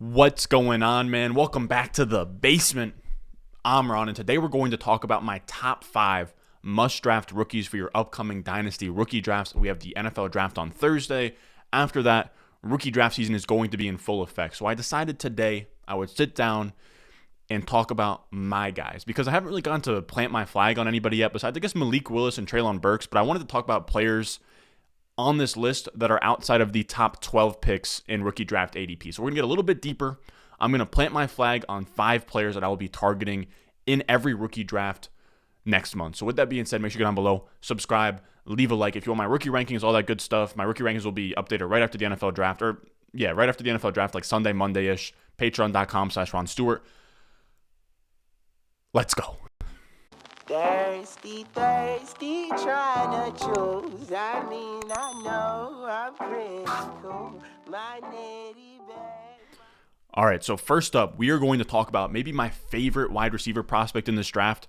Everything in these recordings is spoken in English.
What's going on, man? Welcome back to the basement. I'm Ron, and today we're going to talk about my top 5 must-draft rookies for your upcoming Dynasty rookie drafts. We have the NFL draft on Thursday. After that, rookie draft season is going to be in full effect. So I decided today I would sit down and talk about my guys because I haven't really gotten to plant my flag on anybody yet besides, I guess, Malik Willis and Treylon Burks, but I wanted to talk about players on this list that are outside of the top 12 picks in rookie draft ADP. So we're going to get a little bit deeper. I'm going to plant my flag on 5 players that I will be targeting in every rookie draft next month. So with that being said, make sure you get down below, subscribe, leave a like. If you want my rookie rankings, all that good stuff, my rookie rankings will be updated right after the NFL draft, right after the NFL draft, like Sunday, Monday-ish, patreon.com/Ron Stewart. Let's go. Thirsty, trying to choose. I know I'm critical. My nitty bag. All right, so first up, we are going to talk about maybe my favorite wide receiver prospect in this draft,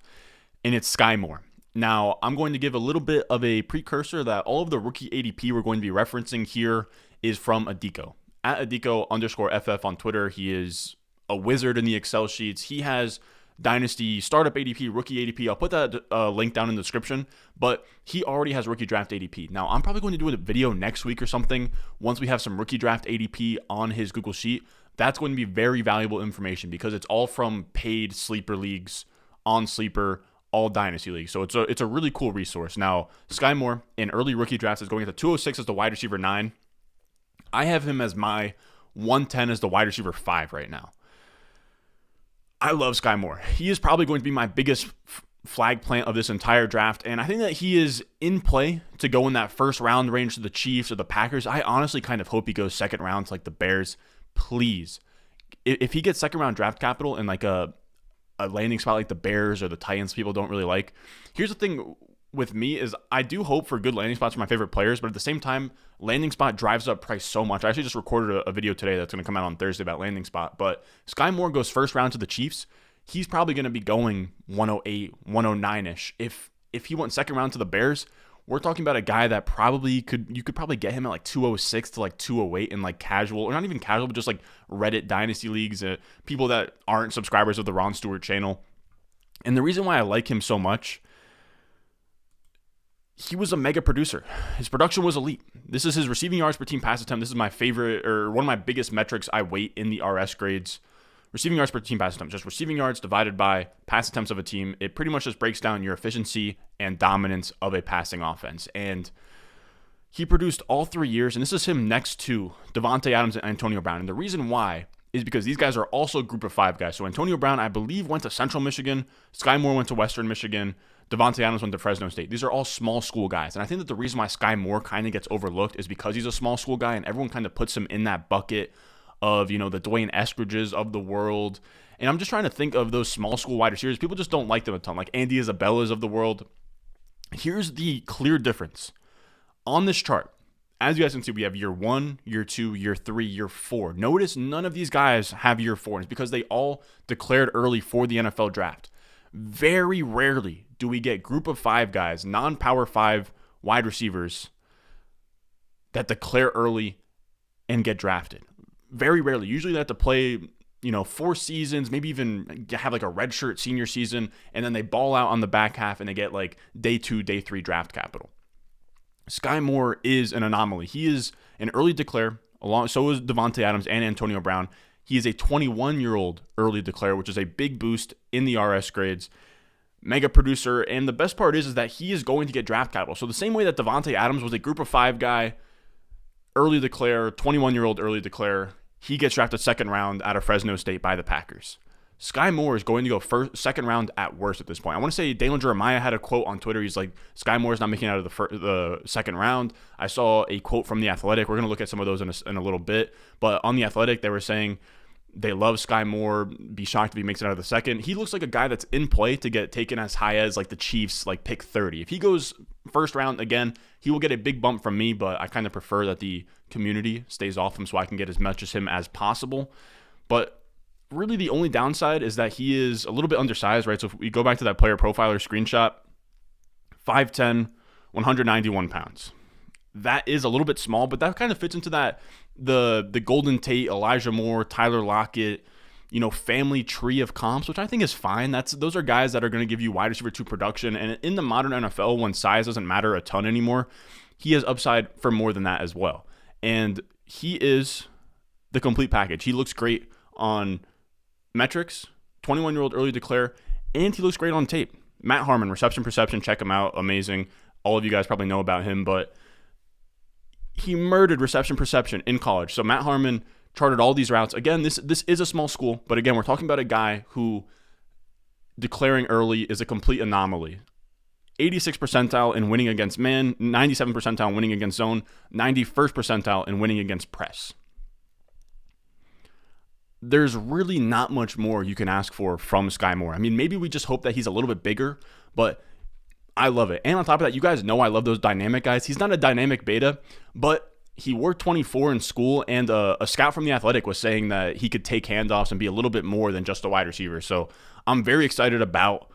and it's Skyy Moore. Now, I'm going to give a little bit of a precursor that all of the rookie ADP we're going to be referencing here is from Adiko. At Adiko_FF on Twitter, he is a wizard in the Excel sheets. He has Dynasty, Startup ADP, Rookie ADP. I'll put that link down in the description, but he already has Rookie Draft ADP. Now, I'm probably going to do a video next week or something once we have some Rookie Draft ADP on his Google Sheet. That's going to be very valuable information because it's all from paid sleeper leagues, on sleeper, all Dynasty leagues. So it's a really cool resource. Now, Skyy Moore in early rookie drafts is going at the 206 as the wide receiver 9. I have him as my 110 as the wide receiver 5 right now. I love Skyy Moore. He is probably going to be my biggest flag plant of this entire draft, and I think that he is in play to go in that first round range to the Chiefs or the Packers. I honestly kind of hope he goes second round to like the Bears. Please. If he gets second round draft capital in like a landing spot like the Bears or the Titans people don't really like. Here's the thing with me is I do hope for good landing spots for my favorite players, but at the same time, landing spot drives up price so much. I actually just recorded a video today that's going to come out on Thursday about landing spot, but Skyy Moore goes first round to the Chiefs. He's probably going to be going 108, 109-ish. If he went second round to the Bears, we're talking about a guy that you could probably get him at like 206 to like 208 in like casual, or not even casual, but just like Reddit Dynasty leagues, people that aren't subscribers of the Ron Stewart channel. And the reason why I like him so much, he was a mega producer. His production was elite. This is his receiving yards per team pass attempt. This is my favorite, or one of my biggest metrics I weight in the RS grades. Receiving yards per team pass attempt, just receiving yards divided by pass attempts of a team. It pretty much just breaks down your efficiency and dominance of a passing offense. And he produced all 3 years, and this is him next to Davante Adams and Antonio Brown. And the reason why is because these guys are also group of 5 guys. So Antonio Brown, I believe, went to Central Michigan. Skyy Moore went to Western Michigan. Davante Adams went to Fresno State. These are all small school guys. And I think that the reason why Skyy Moore kind of gets overlooked is because he's a small school guy and everyone kind of puts him in that bucket of, the Dwayne Eskridges of the world. And I'm just trying to think of those small school wide receivers. People just don't like them a ton, like Andy Isabellas of the world. Here's the clear difference. On this chart, as you guys can see, we have year 1, year 2, year 3, year 4. Notice none of these guys have year 4. And it's because they all declared early for the NFL draft. Very rarely do we get group of 5 guys, non-power 5 wide receivers that declare early and get drafted. Very rarely. Usually they have to play, 4 seasons, maybe even have like a redshirt senior season, and then they ball out on the back half and they get like day 2, day 3 draft capital. Skyy Moore is an anomaly. He is an early declare, so is Davante Adams and Antonio Brown. He is a 21-year-old early declare, which is a big boost in the RS grades. Mega producer, and the best part is that he is going to get draft capital. So the same way that Davante Adams was a group of 5 guy, early declare, 21-year-old early declare, he gets drafted second round out of Fresno State by the Packers. Skyy Moore is going to go second round at worst at this point. I want to say Dalen Jeremiah had a quote on Twitter. He's like, Skyy Moore is not making it out of the second round. I saw a quote from The Athletic. We're going to look at some of those in a little bit. But on The Athletic, they were saying they love Skyy Moore. Be shocked if he makes it out of the second. He looks like a guy that's in play to get taken as high as like the Chiefs, like pick 30. If he goes first round again, he will get a big bump from me, but I kind of prefer that the community stays off him so I can get as much as him as possible. But really the only downside is that he is a little bit undersized, right? So if we go back to that player profiler screenshot, 5'10", 191 pounds. that is a little bit small, but that kind of fits into that the Golden Tate, Elijah Moore, Tyler Lockett, family tree of comps, which I think is fine. Those are guys that are going to give you wide receiver 2 production. And in the modern NFL, when size doesn't matter a ton anymore, he has upside for more than that as well. And he is the complete package. He looks great on metrics, 21-year-old early declare, and he looks great on tape. Matt Harmon, reception perception, check him out. Amazing. All of you guys probably know about him, but he murdered reception perception in college. So Matt Harmon charted all these routes. Again, this is a small school, but again, we're talking about a guy who declaring early is a complete anomaly. 86th percentile in winning against man, 97th percentile in winning against zone, 91st percentile in winning against press. There's really not much more you can ask for from Skyy Moore. I mean, maybe we just hope that he's a little bit bigger, but I love it. And on top of that, you guys know I love those dynamic guys. He's not a dynamic beta, but he wore 24 in school, and a scout from The Athletic was saying that he could take handoffs and be a little bit more than just a wide receiver. So I'm very excited about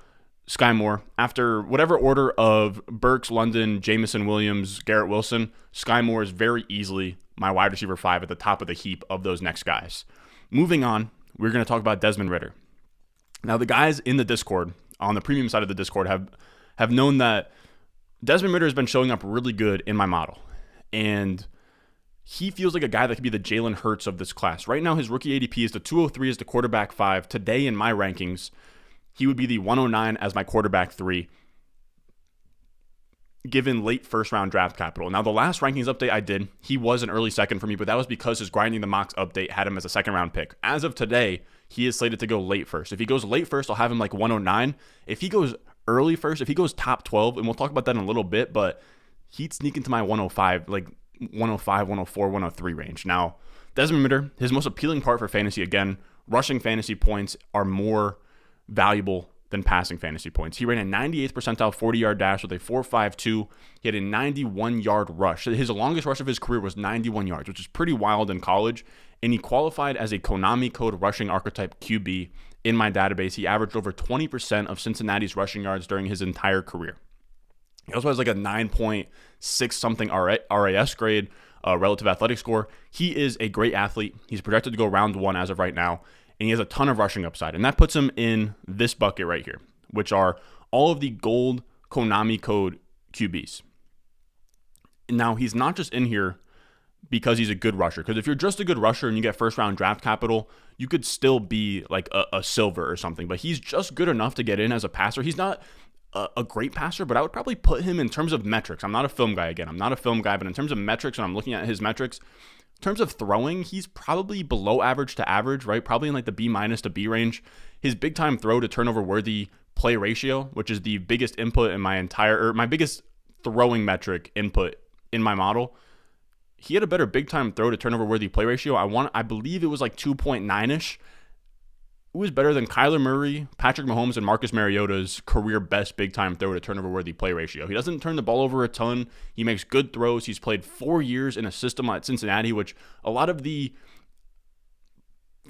Skyy Moore. After whatever order of Burks, London, Jamison Williams, Garrett Wilson, Skyy Moore is very easily my wide receiver 5 at the top of the heap of those next guys. Moving on, we're going to talk about Desmond Ridder. Now, the guys in the Discord, on the premium side of the Discord, have known that Desmond Ridder has been showing up really good in my model. And he feels like a guy that could be the Jalen Hurts of this class. Right now, his rookie ADP is the 203 as the quarterback 5. Today, in my rankings, he would be the 109 as my quarterback 3, given late first-round draft capital. Now, the last rankings update I did, he was an early second for me, but that was because his Grinding the Mocks update had him as a second-round pick. As of today, he is slated to go late first. If he goes late first, I'll have him like 109. If he goes early first, if he goes top 12, and we'll talk about that in a little bit, but he'd sneak into my 105, like 105, 104, 103 range. Now, Desmond Ridder, his most appealing part for fantasy, again, rushing fantasy points are more valuable than passing fantasy points. He ran a 98th percentile 40-yard dash with a 4.52. He had a 91-yard rush. His longest rush of his career was 91 yards, which is pretty wild in college, and he qualified as a Konami code rushing archetype QB in my database. He averaged over 20% of Cincinnati's rushing yards during his entire career. He also has like a 9.6 something RAS grade, relative athletic score. He is a great athlete. He's projected to go round 1 as of right now, and he has a ton of rushing upside. And that puts him in this bucket right here, which are all of the gold Konami code QBs. Now, he's not just in here because he's a good rusher. Because if you're just a good rusher and you get first-round draft capital, you could still be like a silver or something. But he's just good enough to get in as a passer. He's not a great passer, but I would probably put him in terms of metrics. I'm not a film guy again. I'm not a film guy, but in terms of metrics, when I'm looking at his metrics, in terms of throwing, he's probably below average to average, right? Probably in like the B- to B range. His big time throw to turnover worthy play ratio, which is the biggest input in my biggest throwing metric input in my model. He had a better big time throw to turnover worthy play ratio. I believe it was like 2.9-ish. It was better than Kyler Murray, Patrick Mahomes, and Marcus Mariota's career best big-time throw to turnover-worthy play ratio. He doesn't turn the ball over a ton. He makes good throws. He's played 4 years in a system at Cincinnati, which a lot of the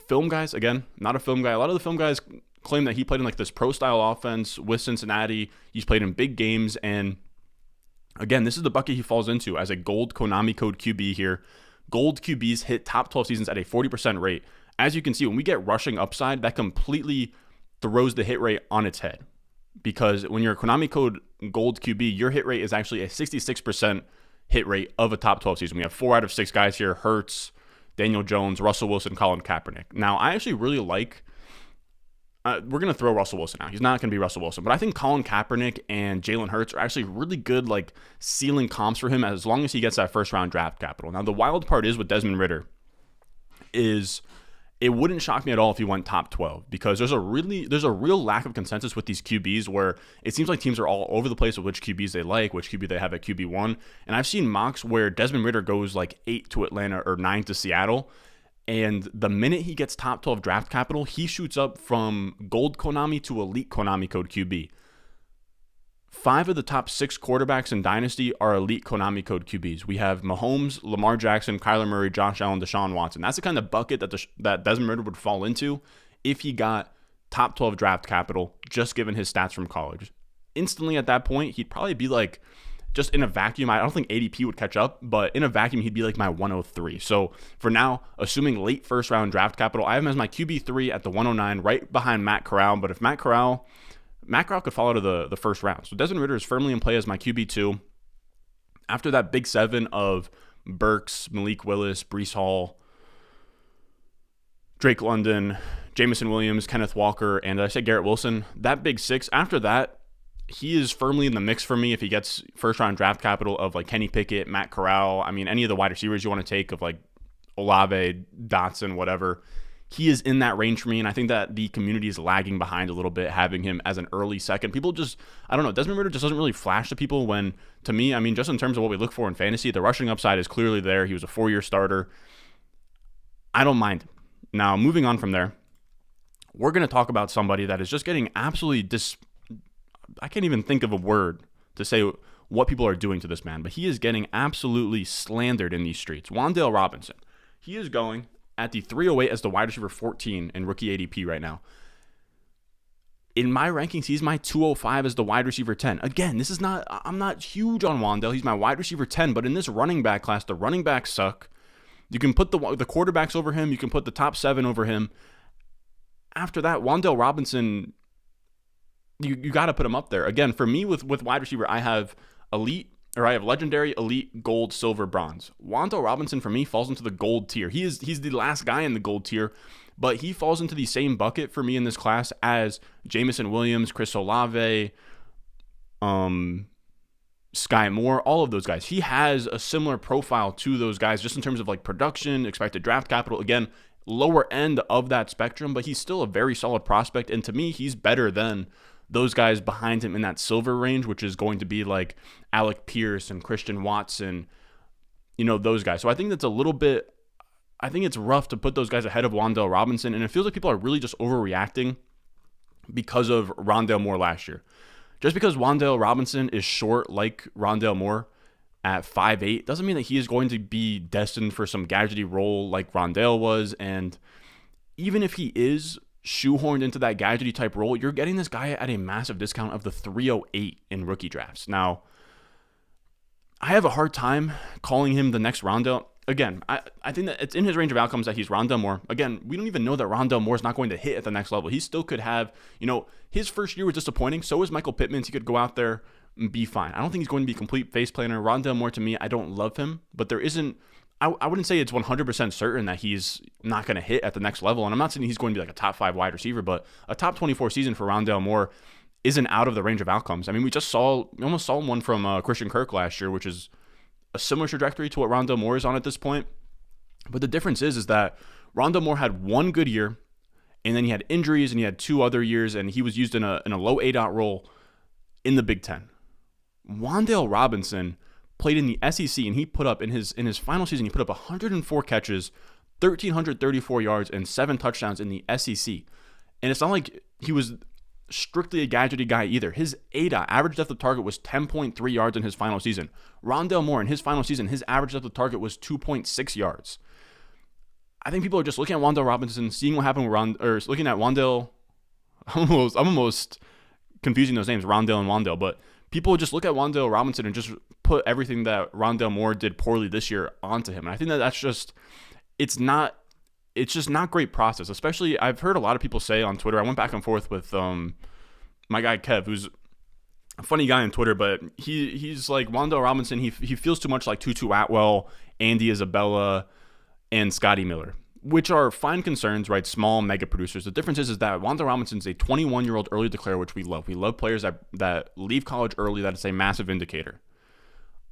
film guys, again, not a film guy, a lot of the film guys claim that he played in like this pro-style offense with Cincinnati. He's played in big games, and again, this is the bucket he falls into as a gold Konami code QB here. Gold QBs hit top 12 seasons at a 40% rate. As you can see, when we get rushing upside, that completely throws the hit rate on its head. Because when you're a Konami code gold QB, your hit rate is actually a 66% hit rate of a top 12 season. We have 4 out of 6 guys here: Hurts, Daniel Jones, Russell Wilson, Colin Kaepernick. Now, I actually really like, we're going to throw Russell Wilson out. He's not going to be Russell Wilson. But I think Colin Kaepernick and Jalen Hurts are actually really good like ceiling comps for him as long as he gets that first-round draft capital. Now, the wild part is with Desmond Ridder is it wouldn't shock me at all if he went top 12, because there's a real lack of consensus with these QBs where it seems like teams are all over the place with which QBs they like, which QB they have at QB1. And I've seen mocks where Desmond Ridder goes like 8 to Atlanta or 9 to Seattle. And the minute he gets top 12 draft capital, he shoots up from gold Konami to elite Konami code QB. 5 of the top 6 quarterbacks in Dynasty are elite Konami code QBs. We have Mahomes, Lamar Jackson, Kyler Murray, Josh Allen, Deshaun Watson. That's the kind of bucket that Desmond Ridder would fall into if he got top 12 draft capital, just given his stats from college. Instantly at that point, he'd probably be like just in a vacuum, I don't think ADP would catch up, but in a vacuum, he'd be like my 103. So for now, assuming late first round draft capital, I have him as my QB3 at the 109, right behind Matt Corral. But if Matt Corral could fall out of the first round. So Desmond Ridder is firmly in play as my QB2. After that big seven of Burks, Malik Willis, Breece Hall, Drake London, Jamison Williams, Kenneth Walker, and I said Garrett Wilson, that big six, after that, he is firmly in the mix for me if he gets first round draft capital of like Kenny Pickett, Matt Corral. I mean, any of the wide receivers you want to take of like Olave, Dotson, whatever. He is in that range for me, and I think that the community is lagging behind a little bit, having him as an early second. People just, I don't know, Desmond Ridder just doesn't really flash to people when, to me, I mean, just in terms of what we look for in fantasy, the rushing upside is clearly there. He was a 4-year starter. I don't mind him. Now, moving on from there, we're going to talk about somebody that is just getting absolutely I can't even think of a word to say what people are doing to this man, but he is getting absolutely slandered in these streets. Wandale Robinson. He is going at the 308 as the wide receiver 14 in rookie ADP right now. In my rankings, he's my 205 as the wide receiver 10. Again, I'm not huge on Wandale. He's my wide receiver 10, but in this running back class, the running backs suck. You can put the quarterbacks over him. You can put the top 7 over him. After that, Wandale Robinson, you got to put him up there. Again, for me with wide receiver, I have legendary, elite, gold, silver, bronze. Wandale Robinson for me falls into the gold tier. He's the last guy in the gold tier, but he falls into the same bucket for me in this class as Jamison Williams, Chris Olave, Skyy Moore, all of those guys. He has a similar profile to those guys just in terms of like production, expected draft capital. Again, lower end of that spectrum, but he's still a very solid prospect. And to me, he's better than those guys behind him in that silver range, which is going to be like Alec Pierce and Christian Watson, those guys. So I think I think it's rough to put those guys ahead of Wandale Robinson. And it feels like people are really just overreacting because of Rondale Moore last year. Just because Wandale Robinson is short like Rondale Moore at 5'8", doesn't mean that he is going to be destined for some gadgety role like Rondale was. And even if he is shoehorned into that gadgety type role, you're getting this guy at a massive discount of the 308 in rookie drafts. Now, I have a hard time calling him the next Rondale. Again, I think that it's in his range of outcomes that he's Rondale Moore. Again, we don't even know that Rondale Moore is not going to hit at the next level. He still could have, his first year was disappointing. So is Michael Pittman's. He could go out there and be fine. I don't think he's going to be a complete face planner. Rondale Moore, to me, I don't love him, but there isn't, I wouldn't say it's 100% certain that he's not going to hit at the next level. And I'm not saying he's going to be like a top 5 wide receiver, but a top 24 season for Rondale Moore isn't out of the range of outcomes. I mean, we almost saw one from Christian Kirk last year, which is a similar trajectory to what Rondale Moore is on at this point. But the difference is that Rondale Moore had one good year, and then he had injuries, and he had 2 other years, and he was used in a low A-dot role in the Big Ten. Wandale Robinson played in the SEC, and he put up in his final season, he put up 104 catches, 1,334 yards, and 7 touchdowns in the SEC. And it's not like he was strictly a gadgety guy either. His ADA, average depth of target, was 10.3 yards in his final season. Rondale Moore, in his final season, his average depth of target was 2.6 yards. I think people are just looking at Wandale Robinson, seeing what happened with looking at Wandale. I'm almost confusing those names, Rondale and Wandale, but people just look at Wandale Robinson and just put everything that Rondale Moore did poorly this year onto him. And I think that's just, it's just not great process. Especially, I've heard a lot of people say on Twitter, I went back and forth with my guy Kev, who's a funny guy on Twitter, but he's like Wandale Robinson, he feels too much like Tutu Atwell, Andy Isabella, and Scotty Miller, which are fine concerns, right? Small mega producers. The difference is that Wandale Robinson's a 21-year-old early declarer, which we love. We love players that leave college early. That is a massive indicator.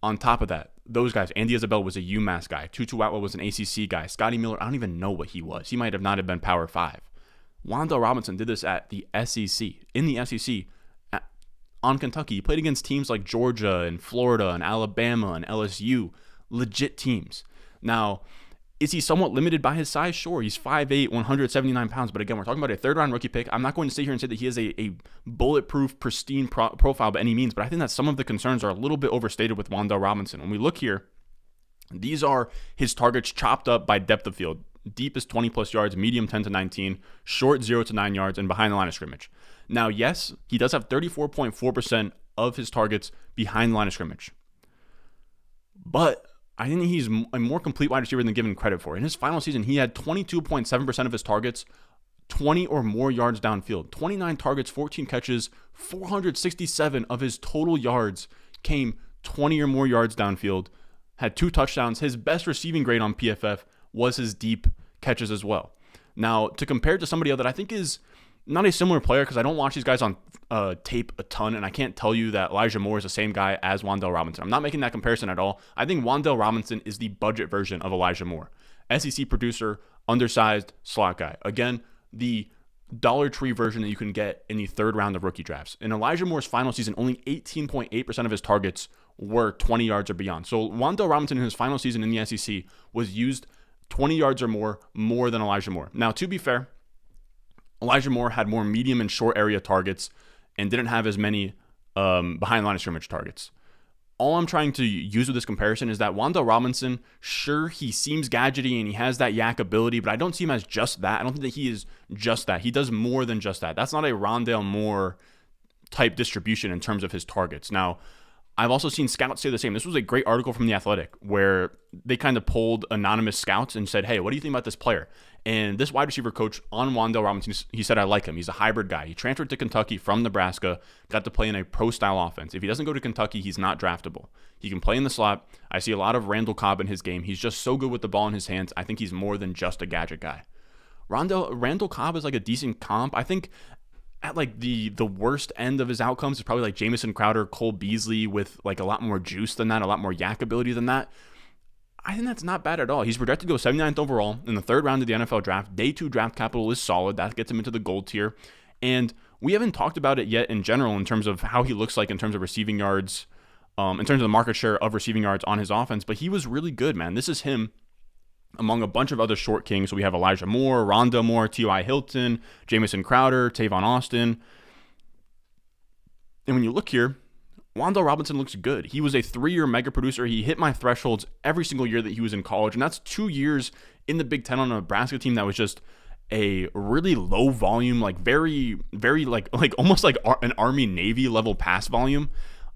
On top of that, those guys, Andy Isabella was a UMass guy. Tutu Atwell was an ACC guy. Scotty Miller, I don't even know what he was. He might have not have been Power 5. Wandale Robinson did this at the SEC. In the SEC, on Kentucky, he played against teams like Georgia and Florida and Alabama and LSU. Legit teams. Now, is he somewhat limited by his size? Sure. He's 5'8", 179 pounds. But again, we're talking about a third-round rookie pick. I'm not going to sit here and say that he has a bulletproof, pristine profile by any means, but I think that some of the concerns are a little bit overstated with Wandale Robinson. When we look here, these are his targets chopped up by depth of field. Deep is 20-plus yards, medium 10 to 19, short 0 to 9 yards, and behind the line of scrimmage. Now, yes, he does have 34.4% of his targets behind the line of scrimmage. but I think he's a more complete wide receiver than given credit for. In his final season, he had 22.7% of his targets 20 or more yards downfield. 29 targets, 14 catches, 467 of his total yards came 20 or more yards downfield. Had 2 touchdowns. His best receiving grade on PFF was his deep catches as well. Now, to compare to somebody else that I think is not a similar player, because I don't watch these guys on tape a ton, and I can't tell you that Elijah Moore is the same guy as Wandale Robinson. I'm not making that comparison at all. I think Wandale Robinson is the budget version of Elijah Moore. SEC producer, undersized, slot guy. Again, the Dollar Tree version that you can get in the third round of rookie drafts. In Elijah Moore's final season, only 18.8% of his targets were 20 yards or beyond. So Wandale Robinson in his final season in the SEC was used 20 yards or more than Elijah Moore. Now, to be fair, Elijah Moore had more medium and short area targets and didn't have as many behind the line of scrimmage targets. All I'm trying to use with this comparison is that Wandale Robinson, sure, he seems gadgety and he has that yak ability, but I don't see him as just that. I don't think that he is just that. He does more than just that. That's not a Rondale Moore type distribution in terms of his targets. Now, I've also seen scouts say the same. This was a great article from The Athletic where they kind of polled anonymous scouts and said, hey, what do you think about this player? And this wide receiver coach on Wandale Robinson, he said, I like him. He's a hybrid guy. He transferred to Kentucky from Nebraska, got to play in a pro-style offense. If he doesn't go to Kentucky, he's not draftable. He can play in the slot. I see a lot of Randall Cobb in his game. He's just so good with the ball in his hands. I think he's more than just a gadget guy. Randall Cobb is like a decent comp. I think at like the worst end of his outcomes is probably like Jamison Crowder, Cole Beasley with like a lot more juice than that, a lot more yak ability than that. I think that's not bad at all. He's projected to go 79th overall in the third round of the NFL draft. Day 2 draft capital is solid. That gets him into the gold tier. And we haven't talked about it yet in general in terms of how he looks like in terms of receiving yards, in terms of the market share of receiving yards on his offense. But he was really good, man. This is him among a bunch of other short kings. So we have Elijah Moore, Rondale Moore, T.Y. Hilton, Jamison Crowder, Tavon Austin. And when you look here, Wandale Robinson looks good. He was a 3-year mega producer. He hit my thresholds every single year that he was in college. And that's 2 years in the Big Ten on a Nebraska team that was just a really low volume, like very, very like almost like an Army Navy level pass volume.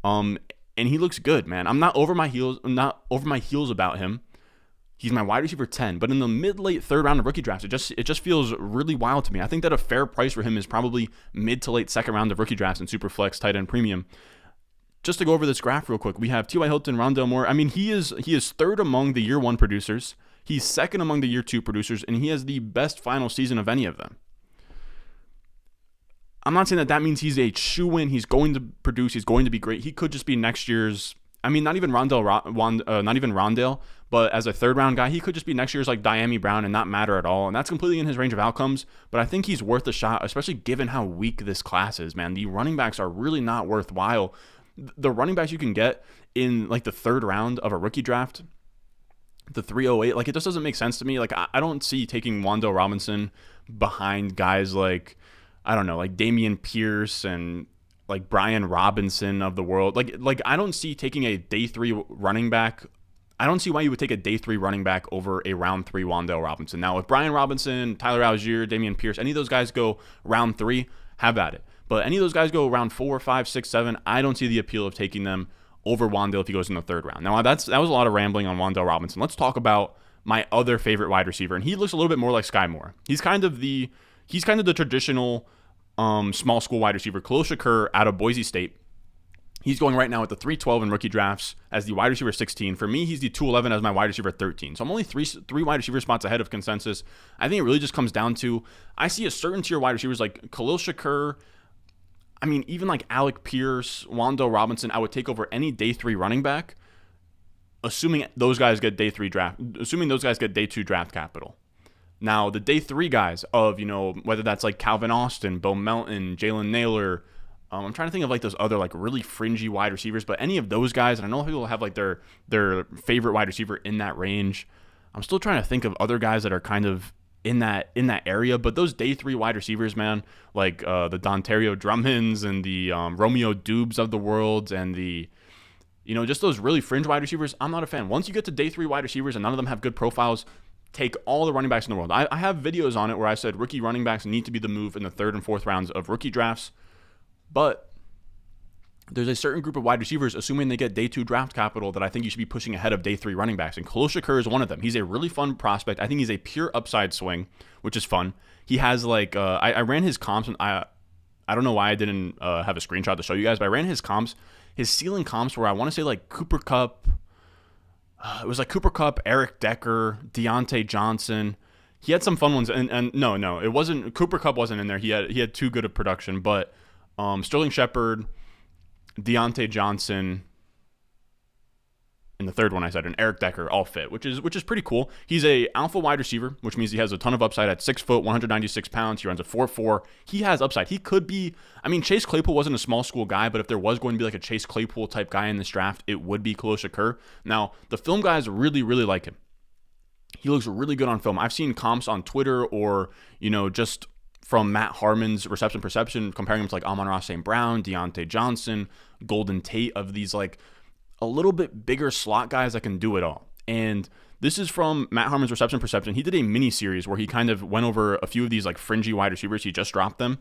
And he looks good, man. I'm not over my heels about him. He's my wide receiver 10, but in the mid-late third round of rookie drafts, it just feels really wild to me. I think that a fair price for him is probably mid to late second round of rookie drafts in Superflex, tight end premium. Just to go over this graph real quick, we have T.Y. Hilton, Rondale Moore. I mean, he is third among the year 1 producers. He's second among the year 2 producers, and he has the best final season of any of them. I'm not saying that means he's a shoo-in. He's going to produce. He's going to be great. He could just be next year's. I mean, not even Rondale, but as a third round guy, he could just be next year's like Diami Brown and not matter at all. And that's completely in his range of outcomes. But I think he's worth a shot, especially given how weak this class is, man. The running backs are really not worthwhile. The running backs you can get in like the third round of a rookie draft, the 308, like it just doesn't make sense to me. Like I don't see taking Wandale Robinson behind guys like, I don't know, like Dameon Pierce and like Brian Robinson of the world. Like I don't see taking a day 3 running back. I don't see why you would take a day 3 running back over a round 3 Wandale Robinson. Now, if Brian Robinson, Tyler Algier, Dameon Pierce, any of those guys go round 3, have at it. But any of those guys go round 4, 5, 6, 7, I don't see the appeal of taking them over Wandale if he goes in the third round. Now, that was a lot of rambling on Wandale Robinson. Let's talk about my other favorite wide receiver, and he looks a little bit more like Skyy Moore. He's kind of the traditional small school wide receiver. Khalil Shakir out of Boise State. He's going right now at the 312 in rookie drafts as the wide receiver 16. For me, he's the 211 as my wide receiver 13. So I'm only three wide receiver spots ahead of consensus. I think it really just comes down to, I see a certain tier wide receivers like Khalil Shakir. I mean, even like Alec Pierce, Wandale Robinson, I would take over any day 3 running back, assuming those guys get day 2 draft capital. Now, the day 3 guys of, whether that's like Calvin Austin, Bo Melton, Jalen Naylor, I'm trying to think of like those other like really fringy wide receivers, but any of those guys, and I know people have like their favorite wide receiver in that range. I'm still trying to think of other guys that are kind of in that area, but those day 3 wide receivers, man, like the Dontario Drummonds and the Romeo Dubes of the world and the, just those really fringe wide receivers, I'm not a fan. Once you get to day 3 wide receivers and none of them have good profiles, take all the running backs in the world. I have videos on it where I said rookie running backs need to be the move in the 3rd and 4th rounds of rookie drafts. But there's a certain group of wide receivers, assuming they get day 2 draft capital, that I think you should be pushing ahead of day 3 running backs. And Khalil Shakir is one of them. He's a really fun prospect. I think he's a pure upside swing, which is fun. He has like, I ran his comps, and I don't know why I didn't have a screenshot to show you guys, but I ran his comps. His ceiling comps were, I want to say, like Cooper Kupp. It was like Cooper Kupp, Eric Decker, Deontay Johnson. He had some fun ones, and no, it wasn't. Cooper Kupp wasn't in there. He had too good of production, but Sterling Shepard, Deontay Johnson, and the third one I said, and Eric Decker all fit, which is pretty cool. He's a alpha wide receiver, which means he has a ton of upside at 6 foot, 196 pounds. He runs a 4.4. He has upside. He could be, I mean, Chase Claypool wasn't a small school guy, but if there was going to be like a Chase Claypool type guy in this draft, it would be Khalil Shakir. Now, the film guys really, really like him. He looks really good on film. I've seen comps on Twitter or, just from Matt Harmon's Reception Perception, comparing him to like Amon-Ra St. Brown, Deontay Johnson, Golden Tate, of these like a little bit bigger slot guys that can do it all. And this is from Matt Harmon's Reception Perception. He did a mini series where he kind of went over a few of these like fringy wide receivers. He just dropped them.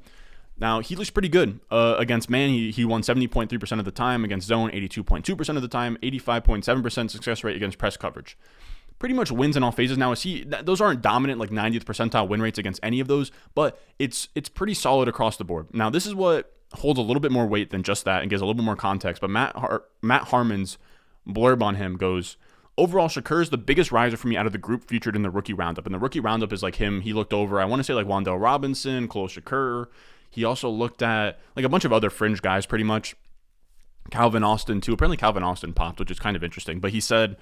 Now, he looks pretty good. Against man, he won 70.3% of the time. Against zone, 82.2% of the time. 85.7% success rate against press coverage. Pretty much wins in all phases. Now, those aren't dominant like 90th percentile win rates against any of those, but it's pretty solid across the board. Now, this is what holds a little bit more weight than just that and gives a little bit more context, but Matt Harmon's blurb on him goes, overall, Shakir is the biggest riser for me out of the group featured in the rookie roundup. And the rookie roundup is like him. He looked over, I want to say like Wandale Robinson, Khalil Shakir. He also looked at like a bunch of other fringe guys pretty much. Calvin Austin too. Apparently Calvin Austin popped, which is kind of interesting. But he said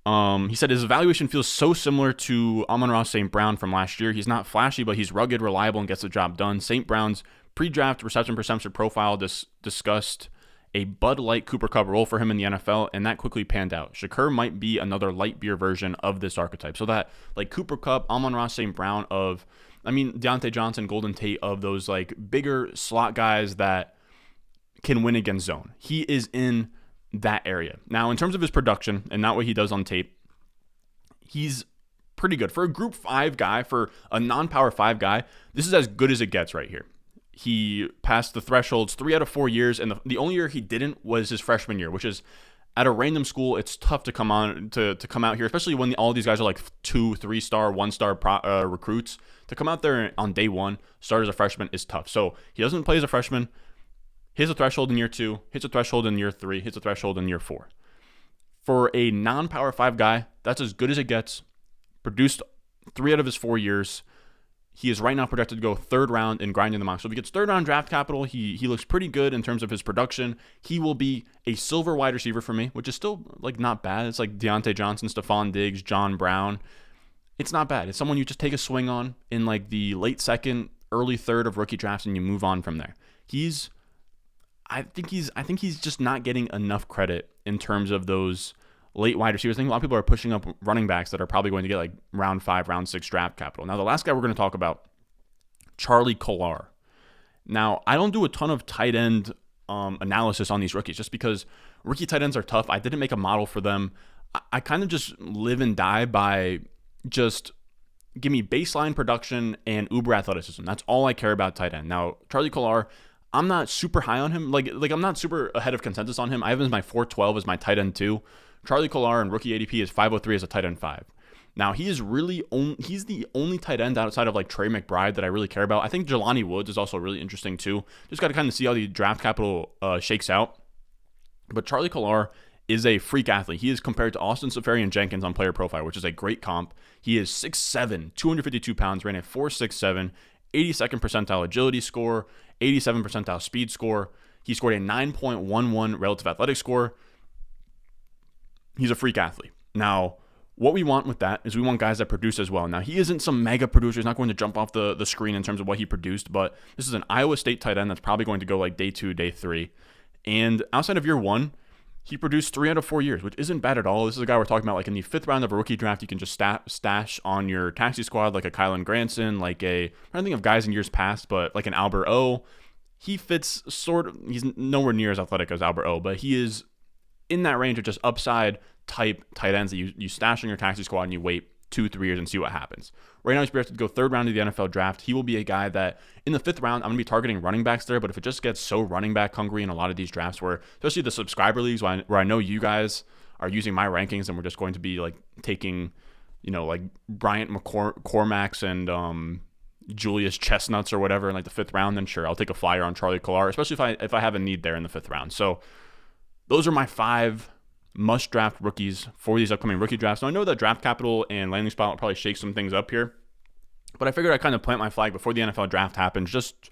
his evaluation feels so similar to Amon-Ra St. Brown from last year. He's not flashy, but he's rugged, reliable, and gets the job done. St. Brown's pre-draft reception perception profile discussed a Bud Light Cooper Kupp role for him in the NFL, and that quickly panned out. Shakir might be another light beer version of this archetype. So that like Cooper Kupp, Amon-Ra St. Brown Deontay Johnson, Golden Tate, of those like bigger slot guys that can win against zone. He is in that area. Now, in terms of his production and not what he does on tape, he's pretty good. For a group 5 guy, for a non-power 5 guy, this is as good as it gets right here. He passed the thresholds 3 out of 4 years, and the only year he didn't was his freshman year, which is at a random school. It's tough to come out here, especially when all these guys are like 2, 3-star, 1-star recruits. To come out there on day 1, start as a freshman, is tough. So he doesn't play as a freshman. Hits a threshold in year 2, hits a threshold in year 3, hits a threshold in year 4. For a non-power 5 guy, that's as good as it gets. Produced 3 out of his 4 years. He is right now projected to go 3rd round in grinding the mock. So if he gets 3rd round draft capital, he looks pretty good in terms of his production. He will be a silver wide receiver for me, which is still like not bad. It's like Deontay Johnson, Stephon Diggs, John Brown. It's not bad. It's someone you just take a swing on in like the late 2nd, early 3rd of rookie drafts, and you move on from there. I think he's just not getting enough credit in terms of those late wide receivers. I think a lot of people are pushing up running backs that are probably going to get like round 5, round 6 draft capital. Now, the last guy we're going to talk about, Charlie Kolar. Now, I don't do a ton of tight end analysis on these rookies just because rookie tight ends are tough. I didn't make a model for them. I kind of just live and die by just give me baseline production and uber athleticism. That's all I care about tight end. Now, Charlie Kolar, I'm not super high on him. Like I'm not super ahead of consensus on him. I have him as my 412 as my tight end 2. Charlie Kolar in rookie ADP is 503 as a tight end 5. Now, he's the only tight end outside of like Trey McBride that I really care about. I think Jelani Woods is also really interesting too. Just got to kind of see how the draft capital shakes out. But Charlie Kolar is a freak athlete. He is compared to Austin Seferian-Jenkins on Player Profile, which is a great comp. He is 6'7", 252 pounds, ran a 4.67, 82nd percentile agility score, 87th percentile speed score. He scored a 9.11 relative athletic score. He's a freak athlete. Now, what we want with that is we want guys that produce as well. Now, he isn't some mega producer. He's not going to jump off the screen in terms of what he produced, but this is an Iowa State tight end that's probably going to go like day 2, day 3. And outside of year 1, he produced 3 out of 4 years, which isn't bad at all. This is a guy we're talking about like in the 5th round of a rookie draft. You can just stash on your taxi squad like a Kylan Granson, like I'm trying to think of guys in years past, but like an Albert O. He fits he's nowhere near as athletic as Albert O, but he is in that range of just upside type tight ends that you stash on your taxi squad and you wait 2-3 years and see what happens. Right now, he's projected to go 3rd round of the NFL draft. He will be a guy that in the 5th round, I'm going to be targeting running backs there. But if it just gets so running back hungry in a lot of these drafts, where especially the subscriber leagues, where I know you guys are using my rankings and we're just going to be like taking, like Bryant McCormacks and Julius Chestnuts or whatever in like the 5th round, then sure, I'll take a flyer on Charlie Kolar, especially if I have a need there in the 5th round. So those are my 5 must-draft rookies for these upcoming rookie drafts. Now, I know that draft capital and landing spot will probably shake some things up here, but I figured I'd kind of plant my flag before the NFL draft happens, just,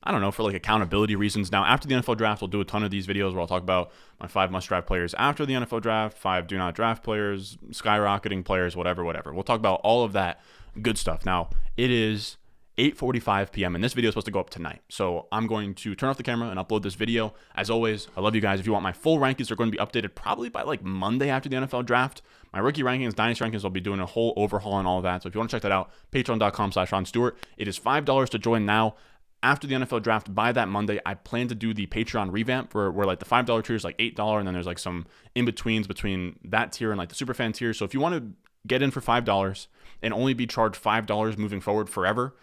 I don't know, for like accountability reasons. Now, after the NFL draft, we'll do a ton of these videos where I'll talk about my 5 must-draft players after the NFL draft, 5 do-not-draft players, skyrocketing players, whatever. We'll talk about all of that good stuff. Now, it is 8:45 p.m. and this video is supposed to go up tonight. So I'm going to turn off the camera and upload this video. As always, I love you guys. If you want my full rankings, they're going to be updated probably by like Monday after the NFL draft. My rookie rankings, Dynasty rankings, I'll be doing a whole overhaul and all of that. So if you want to check that out, patreon.com/RonStewart. It is $5 to join now. After the NFL draft, by that Monday, I plan to do the Patreon revamp where like the $5 tier is like $8, and then there's like some in-betweens between that tier and like the superfan tier. So if you want to get in for $5 and only be charged $5 moving forward forever,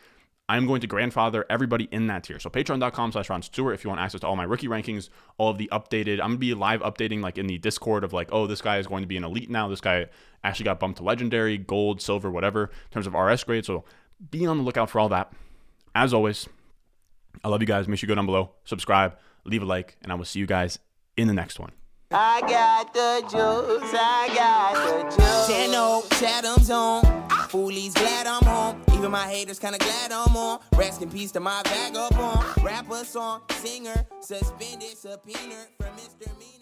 I'm going to grandfather everybody in that tier. So patreon.com/RonStewart if you want access to all my rookie rankings, all of the updated. I'm going to be live updating like in the Discord of like, oh, this guy is going to be an elite now. This guy actually got bumped to legendary, gold, silver, whatever, in terms of RS grade. So be on the lookout for all that. As always, I love you guys. Make sure you go down below, subscribe, leave a like, and I will see you guys in the next one. I got the juice, I got the juice. 10-0, Chatham's on. Foolies glad I'm home. Even my haters kinda glad I'm on. Rest in peace to my vagabond. Rapper song, singer, suspended, subpoena from Mr. Mean.